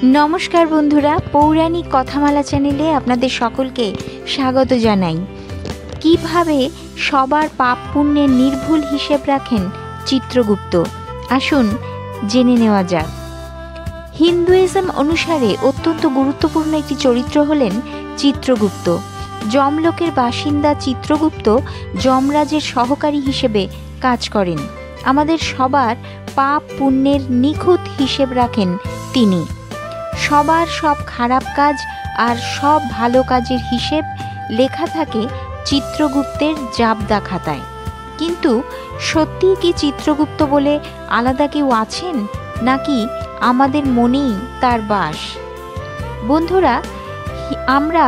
নমস্কার বন্ধুরা, পৌরাণিক কথামালা চ্যানেলে আপনাদের সকলকে স্বাগত জানাই। কিভাবে সবার পাপ পুণ্যের নির্ভুল হিসেব রাখেন চিত্রগুপ্ত, আসুন জেনে নেওয়া যাক। হিন্দুইজম অনুসারে অত্যন্ত গুরুত্বপূর্ণ একটি চরিত্র হলেন চিত্রগুপ্ত। যমলোকের বাসিন্দা চিত্রগুপ্ত যমরাজের সহকারী হিসেবে কাজ করেন। আমাদের সবার পাপ পুণ্যের নিখুঁত হিসেব রাখেন তিনি। সবার সব খারাপ কাজ আর সব ভালো কাজের হিসেব লেখা থাকে চিত্রগুপ্তের জাবদা খাতায়। কিন্তু সত্যিই কি চিত্রগুপ্ত বলে আলাদা কেউ আছেন, নাকি আমাদের মনেই তার বাস? বন্ধুরা, আমরা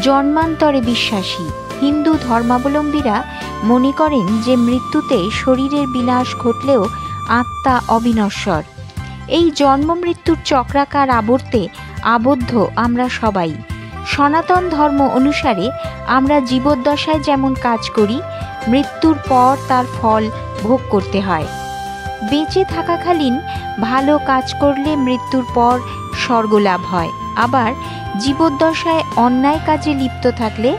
জন্মান্তরে বিশ্বাসী। হিন্দু ধর্মাবলম্বীরা মনে করেন যে মৃত্যুতে শরীরের বিনাশ ঘটলেও আত্মা অবিনশ্বর। এই জন্ম মৃত্যুর চক্রাকার আবর্তে আবদ্ধ আমরা সবাই। সনাতন ধর্ম অনুসারে আমরা জীবদ্দশায় যেমন কাজ করি, মৃত্যুর পর তার ফল ভোগ করতে হয়। বেঁচে থাকাকালীন ভালো কাজ করলে মৃত্যুর পর স্বর্গলাভ হয়, আবার জীবদ্দশায় অন্যায় কাজে লিপ্ত থাকলে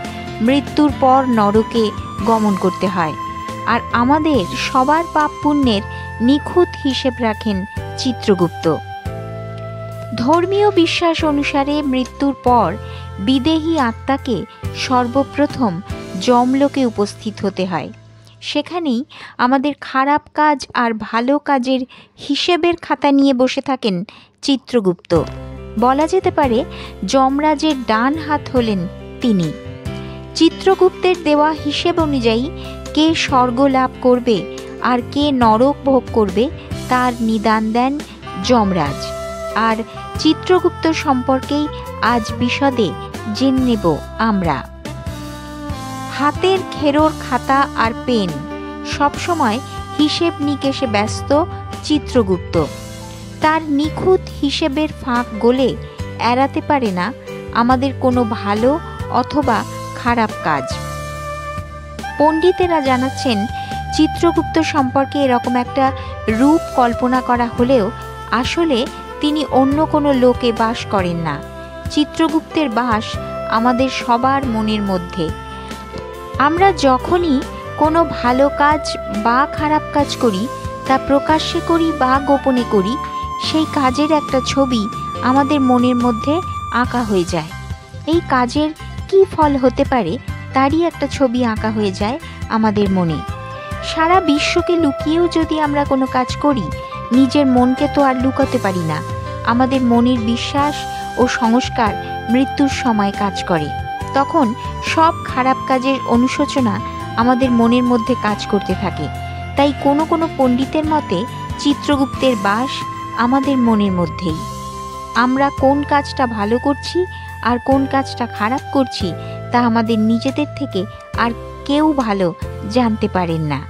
মৃত্যুর পর নরকে গমন করতে হয়। আর আমাদের সবার পাপ পুণ্যের নিখুঁত হিসেব রাখেন চিত্রগুপ্ত। ধর্মীয় বিশ্বাস অনুসারে মৃত্যুর পর বিদেহী আত্মাকে সর্বপ্রথম যমলোকে উপস্থিত হতে হয়। সেখানেই আমাদের খারাপ কাজ আর ভালো কাজের হিসেবের খাতা নিয়ে বসে থাকেন চিত্রগুপ্ত। বলা যেতে পারে যমরাজের ডান হাত হলেন তিনি। চিত্রগুপ্তের দেওয়া হিসেব অনুযায়ী কে স্বর্গ লাভ করবে আর কে নরক ভোগ করবে তার নিদান দেন যমরাজ। আর চিত্রগুপ্ত সম্পর্কেই আজ বিশদে জেনে নেব আমরা। হাতের খেরোর খাতা আর পেন, সবসময় হিসেব নিকেশে ব্যস্ত চিত্রগুপ্ত। তার নিখুঁত হিসেবের ফাঁক গলে এড়াতে পারে না আমাদের কোনো ভালো অথবা খারাপ কাজ। পণ্ডিতেরা জানাচ্ছেন, চিত্রগুপ্ত সম্পর্কে এরকম একটা রূপ কল্পনা করা হলেও আসলে তিনি অন্য কোনো লোকে বাস করেন না। চিত্রগুপ্তের বাস আমাদের সবার মনের মধ্যে। আমরা যখনই কোনো ভালো কাজ বা খারাপ কাজ করি, তা প্রকাশ্যে করি বা গোপনে করি, সেই কাজের একটা ছবি আমাদের মনের মধ্যে আঁকা হয়ে যায়। এই কাজের কী ফল হতে পারে তারই একটা ছবি আঁকা হয়ে যায় আমাদের মনে। সারা বিশ্বকে লুকিয়েও যদি আমরা কোনো কাজ করি, নিজের মনকে তো আর লুকাতে পারি না। আমাদের মনের বিশ্বাস ও সংস্কার মৃত্যুর সময় কাজ করে। তখন সব খারাপ কাজের অনুশোচনা আমাদের মনের মধ্যে কাজ করতে থাকে। তাই কোনো কোনো পণ্ডিতের মতে চিত্রগুপ্তের বাস আমাদের মনের মধ্যেই। আমরা কোন কাজটা ভালো করছি আর কোন কাজটা খারাপ করছি তা আমাদের নিজেদের থেকে আর কেউ ভালো জানতে পারেন না।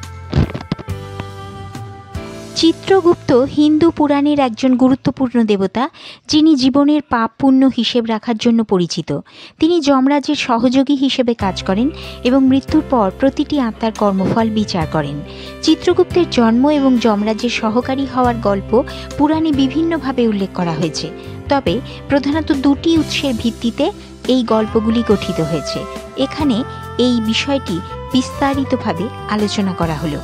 চিত্রগুপ্ত হিন্দু পুরাণের একজন গুরুত্বপূর্ণ দেবতা, যিনি জীবনের পাপ পুণ্য হিসেব রাখার জন্য পরিচিত। তিনি যমরাজের সহযোগী হিসেবে কাজ করেন এবং মৃত্যুর পর প্রতিটি আত্মার কর্মফল বিচার করেন। চিত্রগুপ্তের জন্ম এবং যমরাজের সহকারী হওয়ার গল্প পুরাণে বিভিন্নভাবে উল্লেখ করা হয়েছে, তবে প্রধানত দুটি উৎসের ভিত্তিতে এই গল্পগুলি গঠিত হয়েছে। এখানে এই বিষয়টি বিস্তারিতভাবে আলোচনা করা হলো।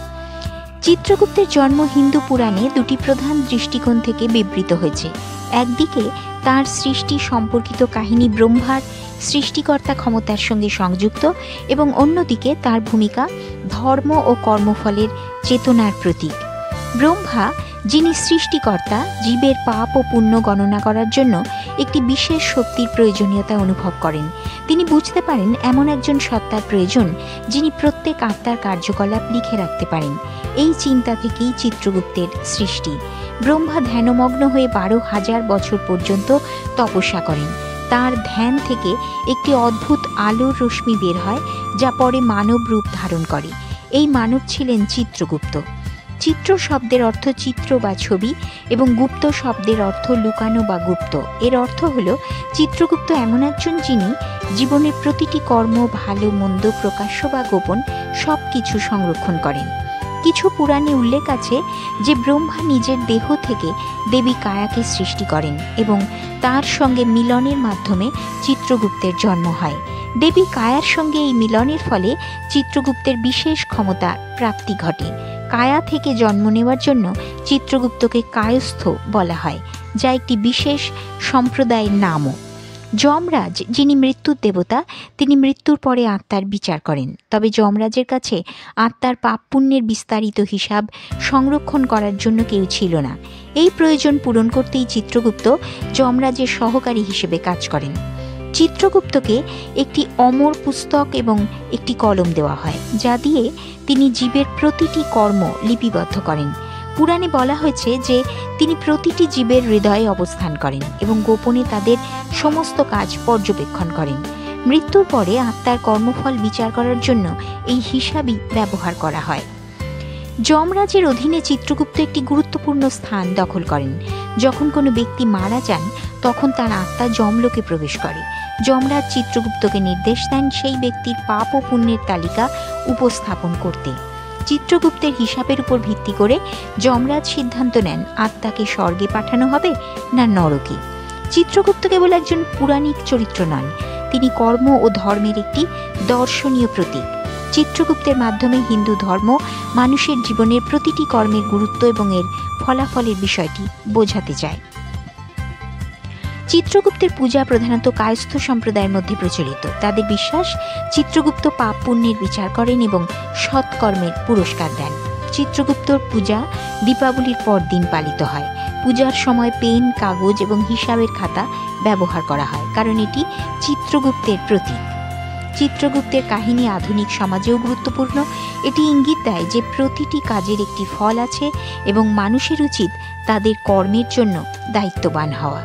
চিত্রগুপ্তের জন্ম হিন্দু পুরাণে দুটি প্রধান দৃষ্টিকোণ থেকে বিবৃত হয়েছে। একদিকে তার সৃষ্টি সম্পর্কিত কাহিনী ব্রহ্মার সৃষ্টিকর্তা ক্ষমতার সঙ্গে সংযুক্ত, এবং অন্যদিকে তার ভূমিকা ধর্ম ও কর্মফলের চেতনার প্রতীক। ব্রহ্মা, যিনি সৃষ্টিকর্তা, জীবের পাপ ও পুণ্য গণনা করার জন্য একটি বিশেষ শক্তির প্রয়োজনীয়তা অনুভব করেন। তিনি বুঝতে পারেন এমন একজন সত্তার প্রয়োজন যিনি প্রত্যেক আত্মার কার্যকলাপ লিখে রাখতে পারেন। এই চিন্তা থেকেই চিত্রগুপ্তের সৃষ্টি। ব্রহ্মা ধ্যানমগ্ন হয়ে 12,000 বছর পর্যন্ত তপস্যা করেন। তার ধ্যান থেকে একটি অদ্ভুত আলোর রশ্মি বের হয়, যা পরে মানব রূপ ধারণ করে। এই মানব ছিলেন চিত্রগুপ্ত। চিত্র শব্দের অর্থ চিত্র বা ছবি, এবং গুপ্ত শব্দের অর্থ লুকানো বা গুপ্ত। এর অর্থ হল চিত্রগুপ্ত এমন একজন যিনি জীবনের প্রতিটি কর্ম, ভালো মন্দ, প্রকাশ্য বা গোপন, সব কিছু সংরক্ষণ করেন। কিছু পুরাণে উল্লেখ আছে যে ব্রহ্মা নিজের দেহ থেকে দেবী কায়াকে সৃষ্টি করেন এবং তার সঙ্গে মিলনের মাধ্যমে চিত্রগুপ্তের জন্ম হয়। দেবী কায়ার সঙ্গে এই মিলনের ফলে চিত্রগুপ্তের বিশেষ ক্ষমতা প্রাপ্তি ঘটে। কায়া থেকে জন্ম নেওয়ার জন্য চিত্রগুপ্তকে কায়স্থ বলা হয়, যা একটি বিশেষ সম্প্রদায়ের নামও। যমরাজ, যিনি মৃত্যুর দেবতা, তিনি মৃত্যুর পরে আত্মার বিচার করেন। তবে যমরাজের কাছে আত্মার পাপ পুণ্যের বিস্তারিত হিসাব সংরক্ষণ করার জন্য কেউ ছিল না। এই প্রয়োজন পূরণ করতেই চিত্রগুপ্ত যমরাজের সহকারী হিসেবে কাজ করেন। চিত্রগুপ্তকে একটি অমর পুস্তক এবং একটি কলম দেওয়া হয়, যা দিয়ে তিনি জীবের প্রতিটি কর্ম লিপিবদ্ধ করেন। পুরাণে বলা হয়েছে যে তিনি প্রতিটি জীবের হৃদয়ে অবস্থান করেন এবং গোপনে তাদের সমস্ত কাজ পর্যবেক্ষণ করেন। মৃত্যুর পরে আত্মার কর্মফল বিচার করার জন্য এই হিসাবই ব্যবহার করা হয়। যমরাজের অধীনে চিত্রগুপ্ত একটি গুরুত্বপূর্ণ স্থান দখল করেন। যখন কোনো ব্যক্তি মারা যান, তখন তার আত্মা যমলোকে প্রবেশ করে। যমরাজ চিত্রগুপ্তকে নির্দেশ দেন সেই ব্যক্তির পাপ ও পুণ্যের তালিকা উপস্থাপন করতে। চিত্রগুপ্তের হিসাবের উপর ভিত্তি করে যমরাজ সিদ্ধান্ত নেন আত্মাকে স্বর্গে পাঠানো হবে না নরকে। চিত্রগুপ্ত কেবল একজন পৌরাণিক চরিত্র নন, তিনি কর্ম ও ধর্মের একটি দর্শনীয় প্রতীক। চিত্রগুপ্তের মাধ্যমে হিন্দু ধর্ম মানুষের জীবনের প্রতিটি কর্মের গুরুত্ব এবং এর ফলাফলের বিষয়টি বোঝাতে চায়। চিত্রগুপ্তের পূজা প্রধানত কায়স্থ সম্প্রদায়ের মধ্যে প্রচলিত। তাদের বিশ্বাস, চিত্রগুপ্ত পাপ পুণ্যের বিচার করেন এবং সৎকর্মের পুরস্কার দেন। চিত্রগুপ্তর পূজা দীপাবলির পরদিন পালিত হয়। পূজার সময় পেন, কাগজ এবং হিসাবের খাতা ব্যবহার করা হয়, কারণ এটি চিত্রগুপ্তের প্রতীক। চিত্রগুপ্তের কাহিনী আধুনিক সমাজেও গুরুত্বপূর্ণ। এটি ইঙ্গিত দেয় যে প্রতিটি কাজের একটি ফল আছে এবং মানুষের উচিত তাদের কর্মের জন্য দায়িত্ববান হওয়া।